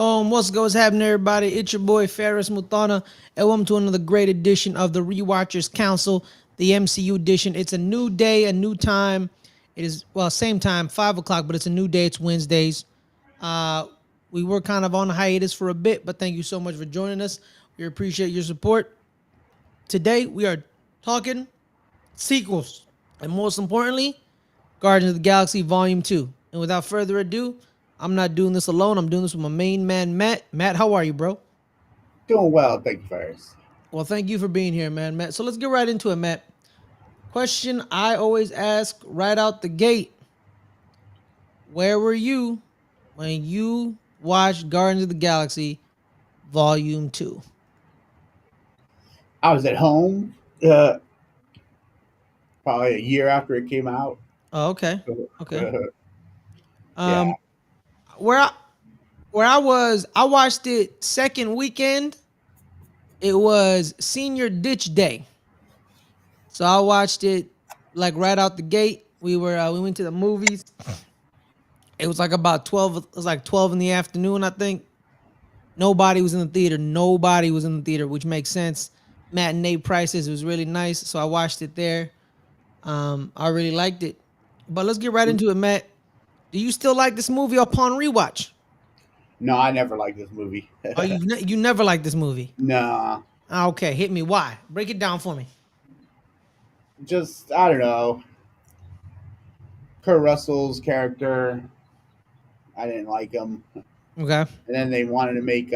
What's happening, everybody? It's your boy Ferris Mutana, and welcome to another great edition of the Rewatchers Council, the MCU edition. It's a new day, a new time. It is same time, 5 o'clock, but it's a new day. It's Wednesdays. Uh, we were kind of on hiatus for a bit, but thank you so much for joining us. We appreciate your support. Today we are talking sequels, and most importantly, Guardians of the Galaxy Volume 2. And without further ado, I'm not doing this alone. I'm doing this with my main man, Matt. Matt, how are you, bro? Doing well, thank you, Ferris. Well, thank you for being here, man, Matt. So let's get right into it, Matt. Question I always ask right out the gate. Where were you when you watched Guardians of the Galaxy Volume 2? I was at home, probably a year after it came out. Oh, okay. Okay. Yeah. Um, where I I watched it second weekend. It was senior ditch day. So I watched it like right out the gate. We went to the movies. It was like about 12. It was like 12 in the afternoon, I think. Nobody was in the theater. Nobody was in the theater, which makes sense. Matinee prices. It was really nice. So I watched it there. I really liked it. But let's get right into it, Matt. Do you still like this movie upon rewatch? No, I never liked this movie. Oh, you never liked this movie? Nah, Okay, hit me. Why? Break it down for me. just I don't know. Kurt Russell's character, I didn't like him, Okay. and then they wanted to make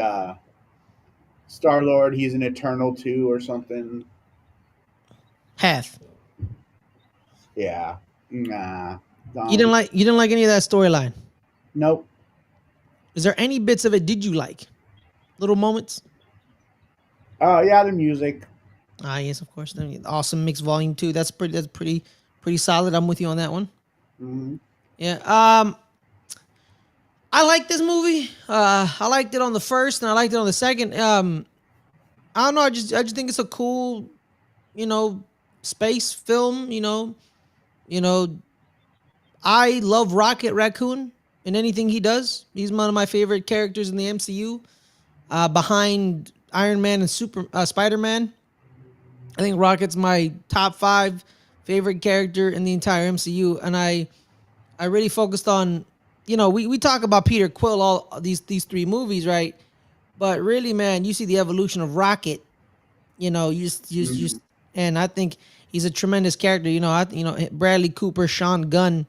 Star Lord. He's an Eternal too, or something. Half. Yeah, nah, You don't. didn't like any of that storyline. Nope. Is there any bits of it did you like? Little moments? Yeah, the music. Ah, yes, of course. Awesome Mix Volume 2. That's pretty solid. I'm with you on that one. Mm-hmm. Yeah. I like this movie. I liked it on the first and I liked it on the second. I don't know, I just think it's a cool, you know, space film, You know, I love Rocket Raccoon in anything he does. He's one of my favorite characters in the MCU. Behind Iron Man and Spider Man, I think Rocket's my top five favorite character in the entire MCU, and I really focused on, we talk about Peter Quill all these three movies, right? But really, man, you see the evolution of Rocket. You just, and I think he's a tremendous character. Bradley Cooper, Sean Gunn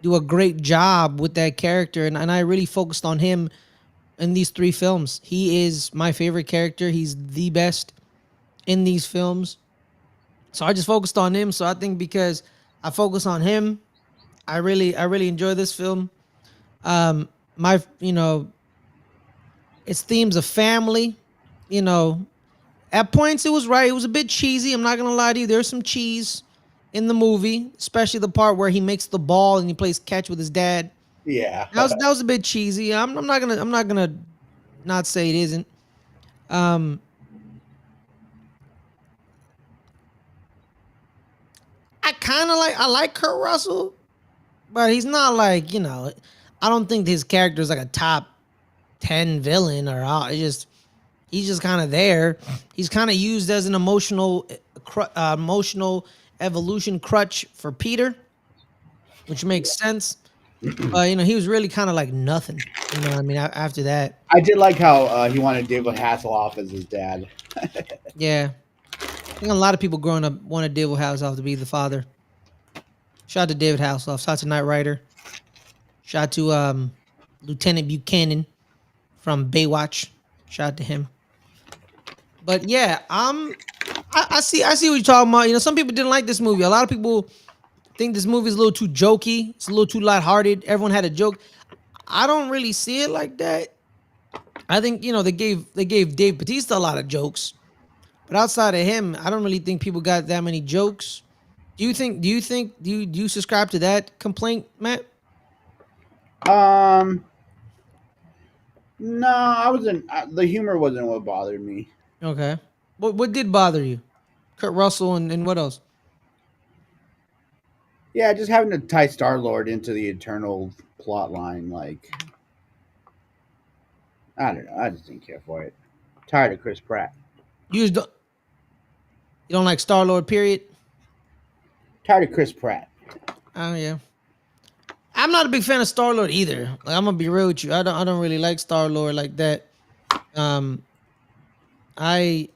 do a great job with that character, and I really focused on him in these three films. He is my favorite character. He's the best in these films. So I just focused on him. So I think because I focus on him, I really enjoy this film. My its themes of family, you know, at points it was right. It was a bit cheesy. I'm not gonna lie to you. There's some cheese in the movie, especially the part where he makes the ball and he plays catch with his dad. Yeah. That was a bit cheesy. I'm not gonna not say it isn't. Um, I like Kurt Russell, but he's not like, I don't think his character is like a top 10 villain or he's just kind of there. He's kind of used as an emotional evolution crutch for Peter, which makes sense. But he was really kind of like nothing. You know what I mean? After that, I did like how he wanted David Hasselhoff as his dad. yeah. I think a lot of people growing up wanted David Hasselhoff to be the father. Shout out to David Hasselhoff. Shout out to Knight Rider. Shout out to Lieutenant Buchanan from Baywatch. Shout out to him. But yeah, I see what you're talking about. Some people didn't like this movie. A lot of people think this movie is a little too jokey. It's a little too lighthearted. Everyone had a joke. I don't really see it like that. I think they gave Dave Bautista a lot of jokes, but outside of him, I don't really think people got that many jokes. Do you subscribe to that complaint, Matt? Um, no, I wasn't. The humor wasn't what bothered me. Okay. What did bother you? Kurt Russell and what else? Yeah, just having to tie Star Lord into the Eternal plot line, like I don't know. I just didn't care for it. Tired of Chris Pratt. You just don't, you don't like Star Lord, period. Tired of Chris Pratt. Oh yeah. I'm not a big fan of Star Lord either. Like, I'm gonna be real with you. I don't really like Star Lord like that. Um, I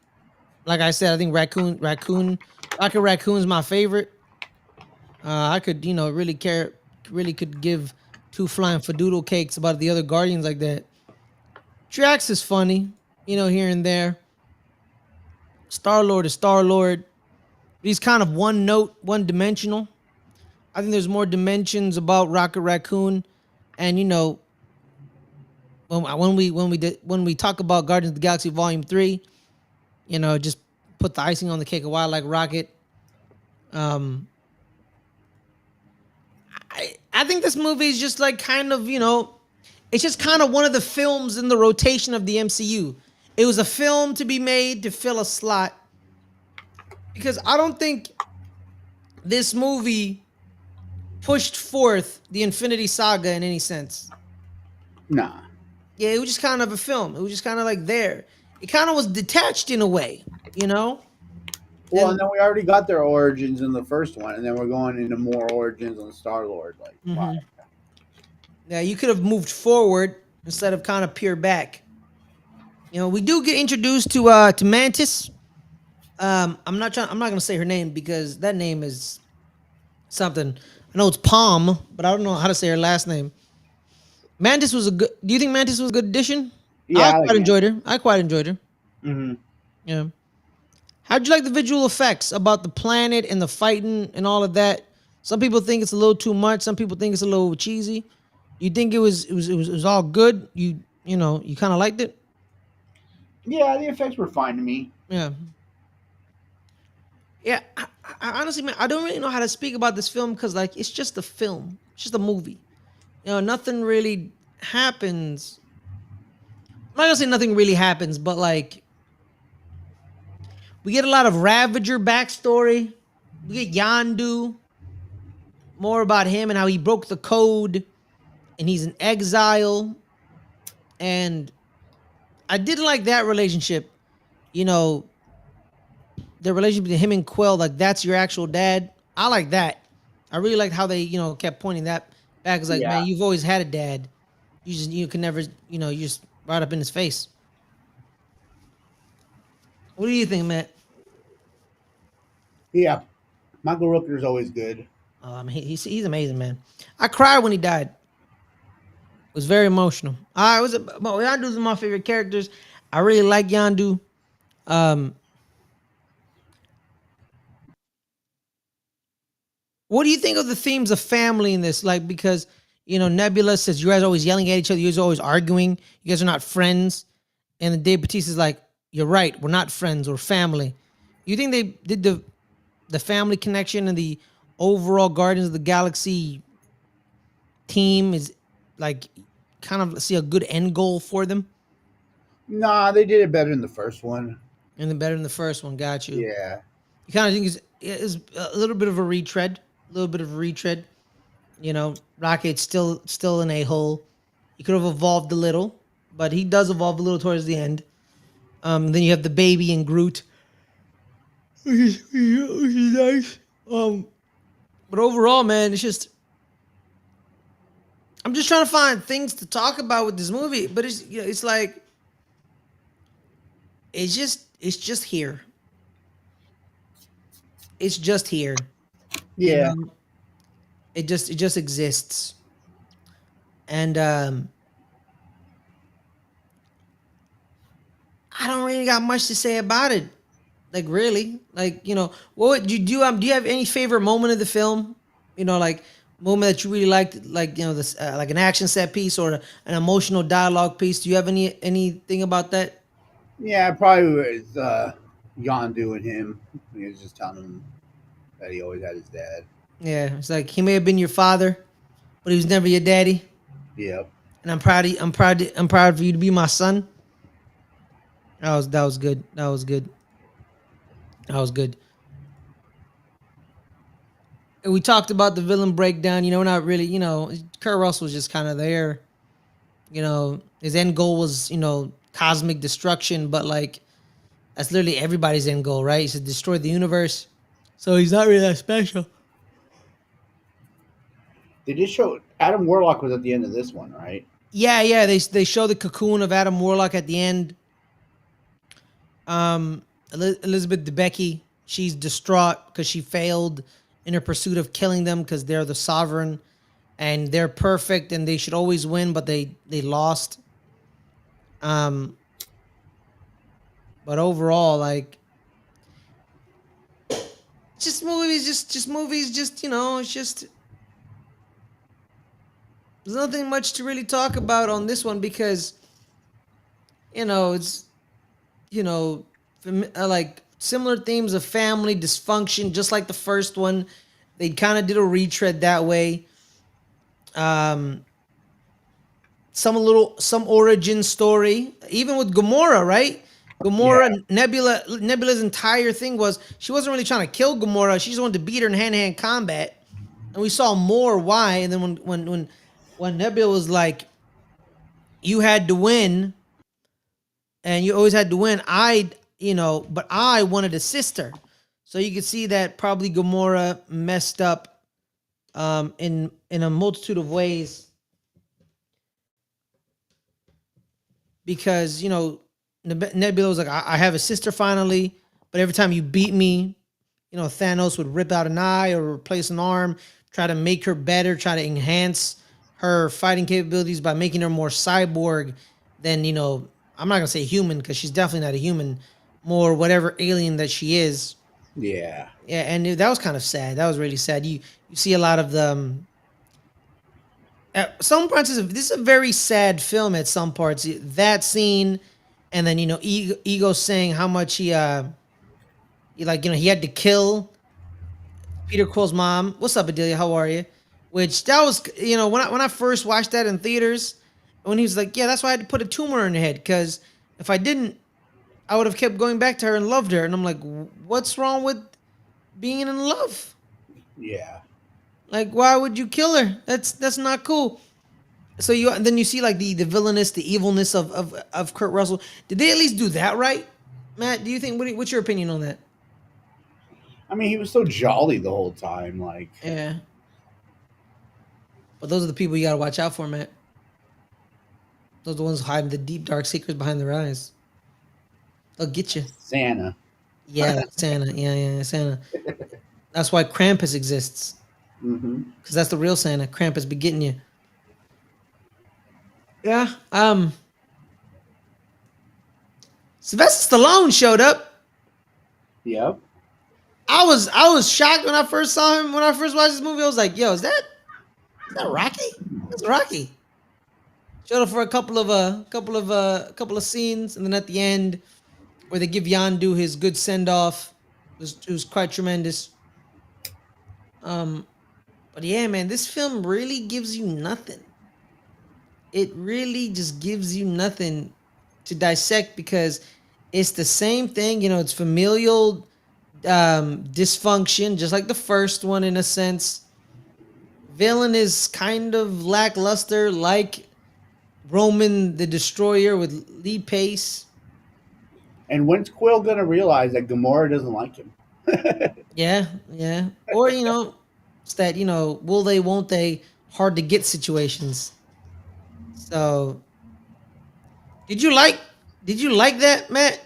like I said, I think Rocket Raccoon's my favorite. I could, really could give two flying fadoodle cakes about the other Guardians like that. Drax is funny, here and there. Star Lord is Star Lord. He's kind of one note, one dimensional. I think there's more dimensions about Rocket Raccoon, and when we talk about Guardians of the Galaxy Volume 3, just put the icing on the cake. A while like Rocket. Um, I think this movie is just like kind of, it's just kind of one of the films in the rotation of the MCU. It was a film to be made to fill a slot, because I don't think this movie pushed forth the Infinity Saga in any sense. Nah. Yeah, it was just kind of a film. It was just kind of like there. It kind of was detached in a way, you know? Well, and then we already got their origins in the first one, and then we're going into more origins on Star Lord. Like, why? Yeah, you could have moved forward instead of kind of peer back. We do get introduced to Mantis. I'm not gonna say her name because that name is something. I know it's Palm, but I don't know how to say her last name. Mantis was a good. Do you think Mantis was a good addition? Yeah, I like quite it. enjoyed her. I quite enjoyed her. Mm-hmm. Yeah. How'd you like the visual effects about the planet and the fighting and all of that? Some people think it's a little too much. Some people think it's a little cheesy. You think it was all good? You kind of liked it? Yeah, the effects were fine to me. Yeah. Yeah. I honestly, man, I don't really know how to speak about this film because, like, it's just a film. It's just a movie. Nothing really happens. I'm not gonna say nothing really happens, but like we get a lot of Ravager backstory. We get Yondu, more about him and how he broke the code and he's in exile. And I did like that relationship. You know, the relationship between him and Quill, like that's your actual dad. I like that. I really liked how they, kept pointing that back. It's like, man, Yeah. you've always had a dad. You can never, you just right up in his face. What do you think, Matt? Yeah. Michael Rooker's always good. He's amazing, man. I cried when he died. It was very emotional. I was, but Yondu's one of my favorite characters. I really like Yondu. Um, what do you think of the themes of family in this? Like, because Nebula says you guys are always yelling at each other, you guys are always arguing, you guys are not friends, and then Dave Bautista's like, "You're right, we're not friends, we're family." You think they did the family connection and the overall Guardians of the Galaxy team is like kind of see a good end goal for them? Nah, they did it better in the first one. And then better than the first one. Got you. Yeah. You kind of think is a little bit of a retread, a little bit of a retread. Rocket's still an a-hole. He could have evolved a little, but he does evolve a little towards the end. Then you have the baby and Groot, which is nice. But overall, man, it's just I'm just trying to find things to talk about with this movie. But it's like it's just here. It's just here. You Yeah. know, it just exists. And I don't really got much to say about it. Like really, like what would you do? Do you have any favorite moment of the film? Like moment that you really liked, like this, like an action set piece or an emotional dialogue piece. Do you have anything about that? Yeah, probably was Yondu and him. He was just telling him that he always had his dad. Yeah, it's like he may have been your father, but he was never your daddy. Yep. And I'm proud for you to be my son. That was good. That was good. That was good. And we talked about the villain breakdown. Not really. Kurt Russell was just kind of there. His end goal was cosmic destruction, but like that's literally everybody's end goal, right? He's to destroy the universe. So he's not really that special. They did show Adam Warlock was at the end of this one, right? Yeah, yeah. They show the cocoon of Adam Warlock at the end. Elizabeth Debicki, she's distraught because she failed in her pursuit of killing them because they're the sovereign and they're perfect and they should always win, but they lost. Um, but overall, like just movies, just movies, just it's just there's nothing much to really talk about on this one because it's you know like similar themes of family dysfunction, just like the first one. They kind of did a retread that way. Um, some origin story, even with Gamora, right? Yeah, Gamora, Nebula's entire thing was she wasn't really trying to kill Gamora. She just wanted to beat her in hand to hand combat, and we saw more why. And then when Nebula was like, "You had to win, and you always had to win," but I wanted a sister, so you could see that probably Gamora messed up in a multitude of ways because Nebula was like, I have a sister finally, but every time you beat me, Thanos would rip out an eye or replace an arm, try to make her better, try to enhance her fighting capabilities by making her more cyborg than I'm not gonna say human because she's definitely not a human, more whatever alien that she is. yeah. Yeah, and that was kind of sad. That was really sad. You see a lot of the at some parts this is a very sad film at some parts, that scene, and then ego saying how much he had to kill Peter Quill's mom. What's up, Adelia? How are you? Which that was when I first watched that in theaters, when he was like, yeah, that's why I had to put a tumor in her head because if I didn't, I would have kept going back to her and loved her. And I'm like, what's wrong with being in love? Yeah. Like, why would you kill her? That's not cool. So you see like the villainous, the evilness of Kurt Russell. Did they at least do that right, Matt? Do you think what's your opinion on that? I mean, he was so jolly the whole time. Like, Yeah, but those are the people you gotta watch out for, Matt. Those are the ones hiding the deep dark secrets behind their eyes. They'll get you. Santa. Yeah, like Santa. Yeah, yeah, Santa. That's why Krampus exists Mm-hmm. because that's the real Santa. Krampus be getting you. Yeah. Sylvester Stallone showed up. Yep. I was shocked when I first saw him. When I first watched this movie, I was like, "Yo, is that Rocky? That's Rocky." Showed up for a couple of scenes, and then at the end, where they give Yondu his good send off, it was quite tremendous. Um, but yeah, man, this film really gives you nothing. It really just gives you nothing to dissect because it's the same thing. It's familial dysfunction, just like the first one in a sense. Villain is kind of lackluster, like Roman the Destroyer with Lee Pace. And when's Quill gonna realize that Gamora doesn't like him? Yeah, yeah. Or it's that will they, won't they, hard to get situations. So, did you like did you like that, Matt?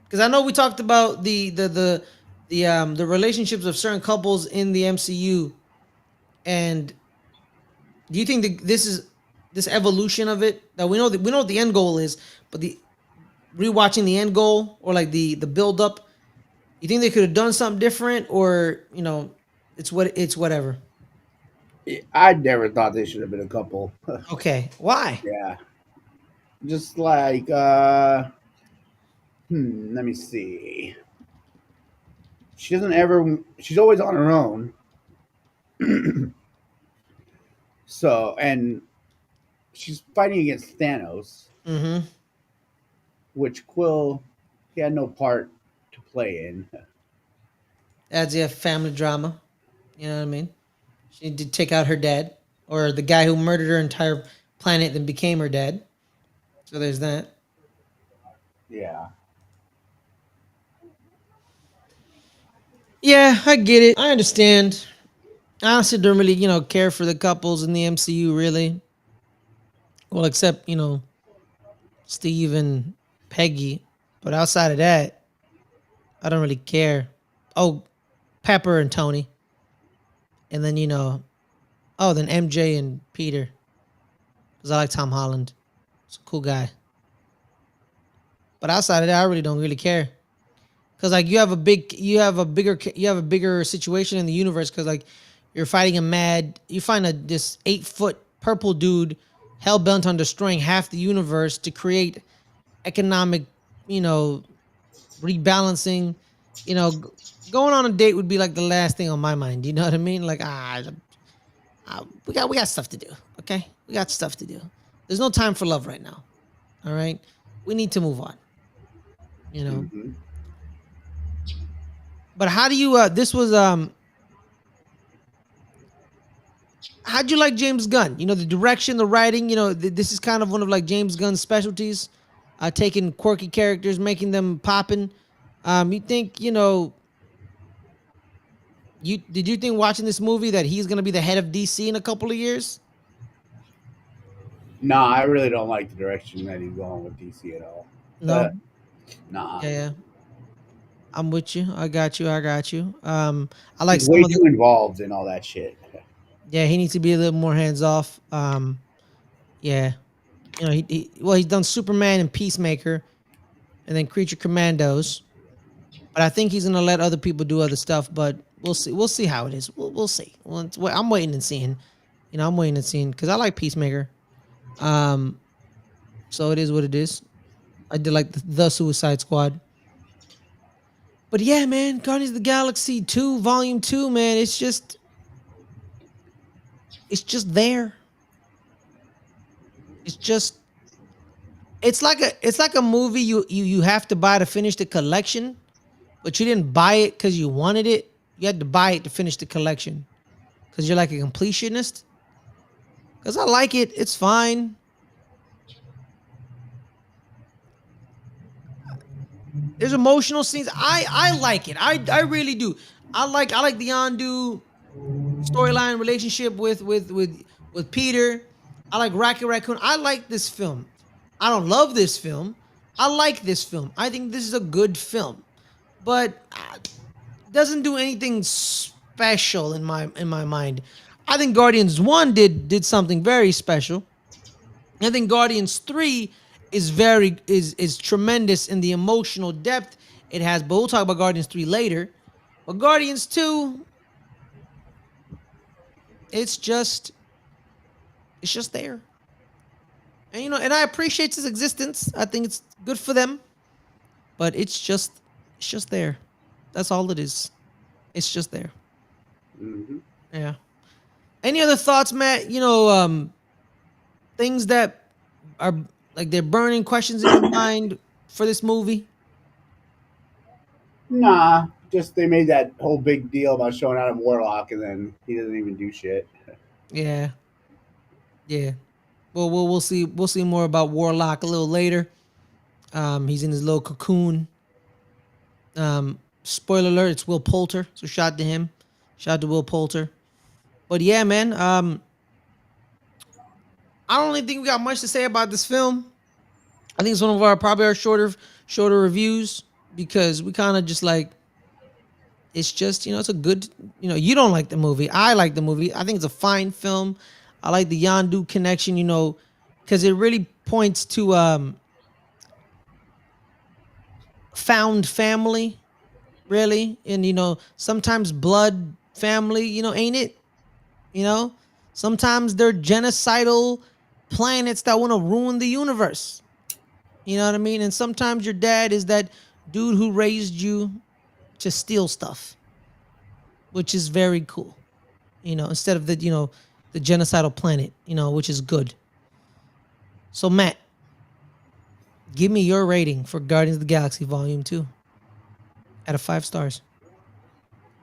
Because I know we talked about the relationships of certain couples in the MCU, and do you think that this evolution of it, that we know what the end goal is, but the rewatching the end goal or like the build up, you think they could have done something different, or it's whatever. I never thought they should have been a couple. Okay, why? Yeah. Just like, let me see. She doesn't ever. She's always on her own. So, and she's fighting against Thanos, Mm-hmm. which Quill, he had no part to play in. Adds a family drama. You know what I mean? She did take out her dad or the guy who murdered her entire planet than became her dad. So there's that. Yeah. Yeah, I get it. I understand. I honestly don't really, care for the couples in the MCU really. Well, except, Steve and Peggy. But outside of that, I don't really care. Oh, Pepper and Tony. And then, then MJ and Peter. Because I like Tom Holland. He's a cool guy. But outside of that, I really don't really care. Because like you have a bigger situation in the universe. Because like you're fighting you find this 8 foot purple dude hell bent on destroying half the universe to create economic, you know, rebalancing. You know, going on a date would be like the last thing on my mind. You know what I mean? Like we got stuff to do. Okay, we got stuff to do. There's no time for love right now. All right, we need to move on. You know. Hmm. But how do you? This was How'd you like James Gunn? You know, the direction, the writing. You know, this is kind of one of like James Gunn's specialties. Taking quirky characters, making them popping. You think you think watching this movie that he's gonna be the head of DC in a couple of years? Nah, I really don't like the direction that he's going with DC at all. No. Nah, Yeah, yeah. I'm with you. I got you. I got you. I like he's some way of the. too involved in all that shit. Yeah, he needs to be a little more hands off. Yeah. You know, he's done Superman and Peacemaker, and then Creature Commandos. But I think he's gonna let other people do other stuff. But we'll see. We'll see how it is. We'll see. I'm waiting and seeing. I'm waiting and seeing because I like Peacemaker. Um, so it is what it is. I did like the Suicide Squad. But yeah, man, Guardians of the Galaxy 2, Volume 2, man, it's just there. It's just it's like a movie you have to buy to finish the collection, but you didn't buy it because you wanted it. You had to buy it to finish the collection. Because you're like a completionist. Because I like it. It's fine. There's emotional scenes. I like it. I really do. I like the Yondu storyline relationship with Peter. I like Rocket Raccoon. I like this film. I don't love this film. I like this film. I think this is a good film, but doesn't do anything special in my mind. I think Guardians 1 did something very special. I think Guardians 3 is tremendous in the emotional depth it has, but we'll talk about Guardians 3 later. But Guardians 2, it's just it's just there. And and I appreciate its existence. I think it's good for them, but it's just there. That's all it is. It's just there. Hmm. Yeah. Any other thoughts, Matt? Things that are like they're burning questions in your mind for this movie? Nah, just they made that whole big deal about showing out of Warlock, and then he doesn't even do shit. Yeah. Yeah. Well, we'll see. We'll see more about Warlock a little later. He's in his little cocoon. Spoiler alert: it's Will Poulter. So shout out to him. Shout out to Will Poulter. But yeah, man. I don't really think we got much to say about this film. I think it's one of our probably our shorter reviews because we kind of just like it's just it's a good you don't like the movie. I like the movie. I think it's a fine film. I like the Yondu connection. Because it really points to found family, really, and sometimes blood family. Ain't it? You know, sometimes they're genocidal planets that want to ruin the universe. You know what I mean? And sometimes your dad is that dude who raised you to steal stuff, which is very cool. Instead of the genocidal planet, which is good. So Matt, give me your rating for Guardians of the Galaxy Volume 2 out of 5 stars.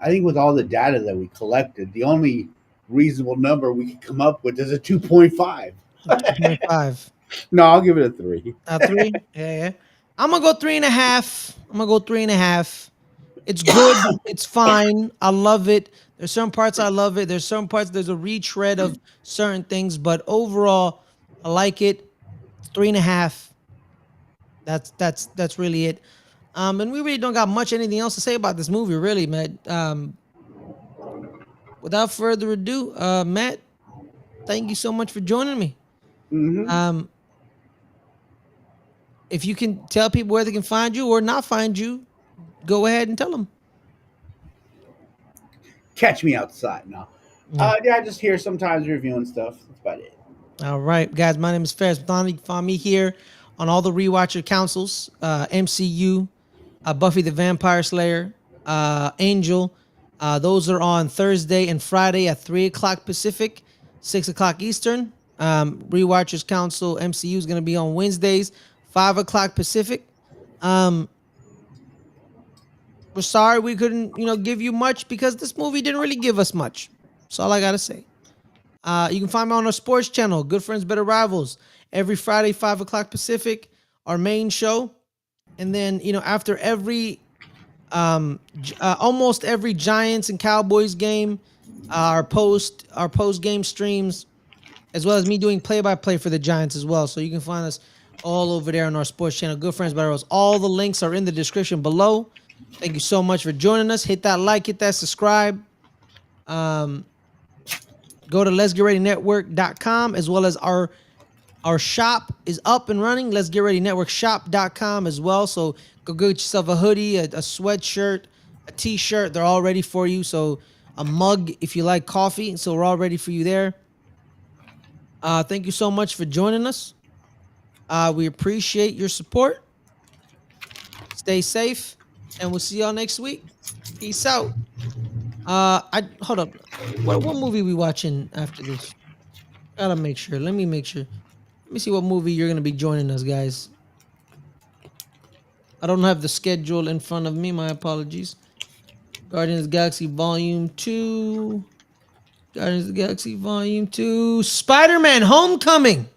I think with all the data that we collected, the only reasonable number we could come up with is a 2.5. 2.5. No, I'll give it a 3. 3? Yeah, yeah. I'm gonna go 3.5. I'm gonna go 3.5. It's good. It's fine. I love it. There's certain parts I love it. There's certain parts there's a retread of certain things, but overall, I like it. It's 3.5. That's really it. And we really don't got much anything else to say about this movie, really, Matt. Without further ado, Matt, thank you so much for joining me. Mm-hmm. Um, if you can tell people where they can find you or not find you, go ahead and tell them. Catch me outside now. Yeah. Yeah, I just here sometimes reviewing stuff. That's about it. All right, guys. My name is Ferris Bethany. You can find me here on all the Rewatcher councils, MCU, Buffy the Vampire Slayer, Angel. Those are on Thursday and Friday at 3 o'clock Pacific, 6 o'clock Eastern. Rewatchers Council MCU is going to be on Wednesdays, 5 o'clock Pacific. We're sorry we couldn't, give you much because this movie didn't really give us much. That's all I got to say. You can find me on our sports channel, Good Friends, Better Rivals, every Friday, 5 o'clock Pacific, our main show. And then, after every, almost every Giants and Cowboys game, our post game streams, as well as me doing play-by-play for the Giants as well. So you can find us all over there on our sports channel, Good Friends, Better Rivals. All the links are in the description below. Thank you so much for joining us. Hit that like, hit that subscribe. Go to letsgetreadynetwork.com, as well as our shop is up and running. Let's Get Ready Network shop.com as well. So go get yourself a hoodie, a sweatshirt, a t-shirt. They're all ready for you. So a mug if you like coffee. So we're all ready for you there. Thank you so much for joining us. We appreciate your support. Stay safe, and we'll see y'all next week. Peace out. Hold up. What movie we watching after this? Gotta make sure. Let me make sure. Let me see what movie you're gonna be joining us, guys. I don't have the schedule in front of me. My apologies. Guardians of the Galaxy Volume 2. Guardians of the Galaxy Volume 2. Spider-Man Homecoming.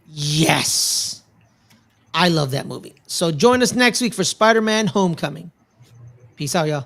Yes. I love that movie. So join us next week for Spider-Man Homecoming. Peace out, y'all.